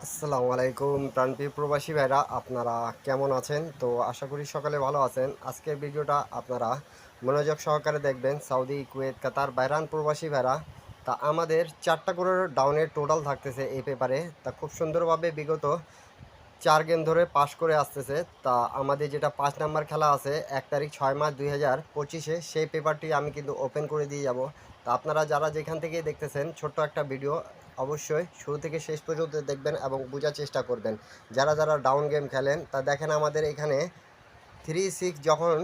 আসসালামু আলাইকুম প্রাণপ্রিয় প্রবাসী ভাইরা, আপনারা কেমন আছেন? তো আশা করি সকালে ভালো আছেন। আজকের ভিডিওটা আপনারা মনোযোগ সহকারে দেখবেন। সৌদি, কুয়েত, কাতার, বাহরাইন প্রবাসী ভাইরা, তা আমাদের 4টা করে ডাউনের টোটাল থাকতেছে এই পেপারে। তা খুব সুন্দরভাবে বিগত 4 গেম ধরে পাস করে আসতেছে। তা আমাদের যেটা 5 নাম্বার খেলা আছে 1 তারিখ 6 মার্চ 2025-এ, সেই পেপারটি আমি কিন্তু ওপেন করে দিয়ে যাব। তা আপনারা যারা যেখান থেকেই দেখতেছেন, ছোট্ট একটা ভিডিও, অবশ্যই শুরু থেকে শেষ পর্যন্ত দেখবেন এবং বোঝার চেষ্টা করবেন। যারা যারা ডাউন গেম খেলেন, তা দেখেন আমাদের এখানে 3-6 যখন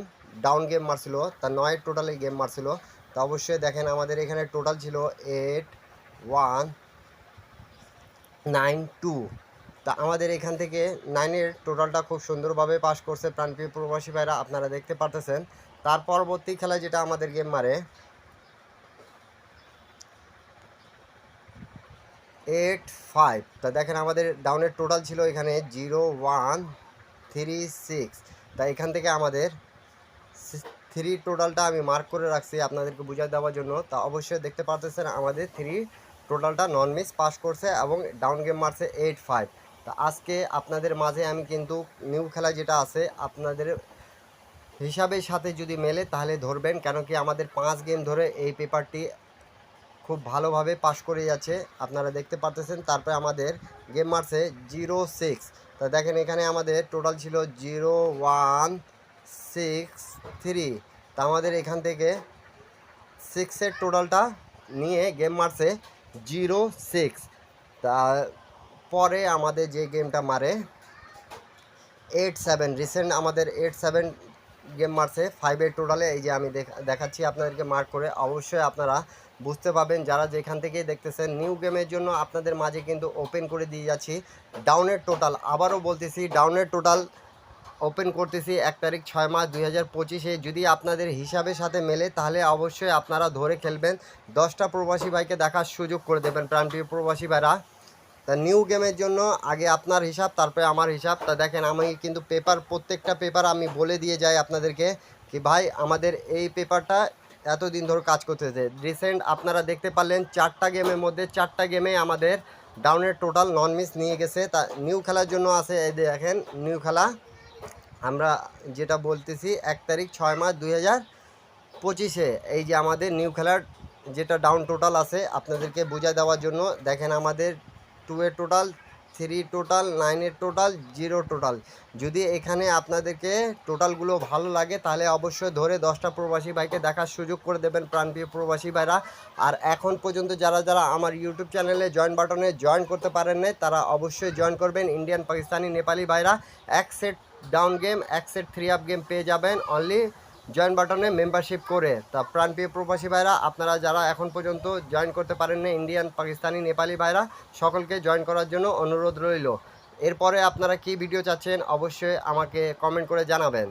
ডাউন গেম মারছিল, তা 9 টোটালি গেম মারছিল। তা অবশ্যই দেখেন আমাদের এখানে টোটাল ছিল 8-1-9-2। তা আমাদের এখান থেকে 9-এর টোটালটা খুব সুন্দরভাবে পাস করছে প্রাণপ্রিয় প্রবাসী ভাইরা, আপনারা দেখতে পারতেছেন। তার পরবর্তী খেলায় যেটা আমাদের গেম মারে 8-5। তা দেখেন আমাদের ডাউনের টোটাল ছিল এখানে 0-1-3-6। তা এখান থেকে আমাদের 3 টোটালটা আমি মার্ক করে রাখছি আপনাদেরকে বুঝিয়ে দেওয়ার জন্য। তা অবশ্যই দেখতে পারতেছেন আমাদের 3 টোটালটা নন মিস পাস করছে এবং ডাউন গেম মারছে 8-5। তা আজকে আপনাদের মাঝে আমি কিন্তু নিউ খেলা যেটা আছে আপনাদের হিসাবের সাথে যদি মেলে তাহলে ধরবেন, কেন কি আমাদের 5 গেম ধরে এই পেপারটি খুব ভালোভাবে পাস করে যাচ্ছে, আপনারা দেখতে পারতেছেন। তারপরে আমাদের গেম মারছে 0-6। তা দেখেন এখানে আমাদের টোটাল ছিল 0-1-6-3। তা আমাদের এখান থেকে 6-এর টোটালটা নিয়ে গেম মারছে 0-6। তা পরে আমাদের যে গেমটা মারে 8-7, রিসেন্ট আমাদের 8-7 গেম মারছে 5-এর টোটালে। এই যে আমি দেখাচ্ছি আপনাদেরকে মার্ক করে, অবশ্যই আপনারা বুঝতে পারবেন যারা যেখান থেকেই দেখতেছেন। নিউ গেমের জন্য আপনাদের মাঝে কিন্তু ওপেন করে দিয়ে যাচ্ছি ডাউনের টোটাল। আবারও বলতেছি, ডাউনের টোটাল ওপেন করতেছি 1 তারিখ 6 মার্চ 2025-এ। যদি আপনাদের হিসাবের সাথে মেলে তাহলে অবশ্যই আপনারা ধরে খেলবেন, 10টা প্রবাসী ভাইকে দেখার সুযোগ করে দেবেন প্রাণপ্রিয় প্রবাসী ভাইরা। তা নিউ গেমের জন্য আগে আপনার হিসাব, তারপরে আমার হিসাব। তা দেখেন আমি কিন্তু পেপার, প্রত্যেকটা পেপার আমি বলে দিয়ে যাই আপনাদেরকে কি ভাই আমাদের এই পেপারটা এতদিন ধরে কাজ করতেছে। রিসেন্ট আপনারা দেখতে পারলেন 4টা গেমের মধ্যে 4টা গেমে আমাদের ডাউনের টোটাল নন মিস নিয়ে গেছে। তা নিউ খেলার জন্য আছে, এই দেখেন নিউ খেলা আমরা যেটা বলতেছি 1 তারিখ 6 মার্চ 2025-এ। এই যে আমাদের নিউ খেলার যেটা ডাউন টোটাল আছে আপনাদেরকে বোঝায় দেওয়ার জন্য, দেখেন আমাদের 2-এর টোটাল, 3 টোটাল, 9-এর টোটাল, 0 টোটাল। যদি এখানে আপনাদেরকে টোটালগুলো ভালো লাগে তাহলে অবশ্যই ধরে 10টা প্রবাসী ভাইকে দেখার সুযোগ করে দেবেন প্রাণপ্রিয় প্রবাসী ভাইরা। আর এখন পর্যন্ত যারা যারা আমার ইউটিউব চ্যানেলে জয়েন বাটনে জয়েন করতে পারেন নাই, তারা অবশ্যই জয়েন করবেন। ইন্ডিয়ান, পাকিস্তানি, নেপালি ভাইরা এক সেট ডাউন গেম, এক সেট 3 আপ গেম পেয়ে যাবেন অনলি জয়েন বাটনে মেম্বারশিপ করে। তা প্রাণপ্রিয় প্রবাসী ভাইরা, আপনারা যারা এখন পর্যন্ত জয়েন করতে পারেন না, ইন্ডিয়ান, পাকিস্তানি, নেপালি ভাইরা, সকলকে জয়েন করার জন্য অনুরোধ রইল। এরপরে আপনারা কি ভিডিও চাচ্ছেন অবশ্যই আমাকে কমেন্ট করে জানাবেন।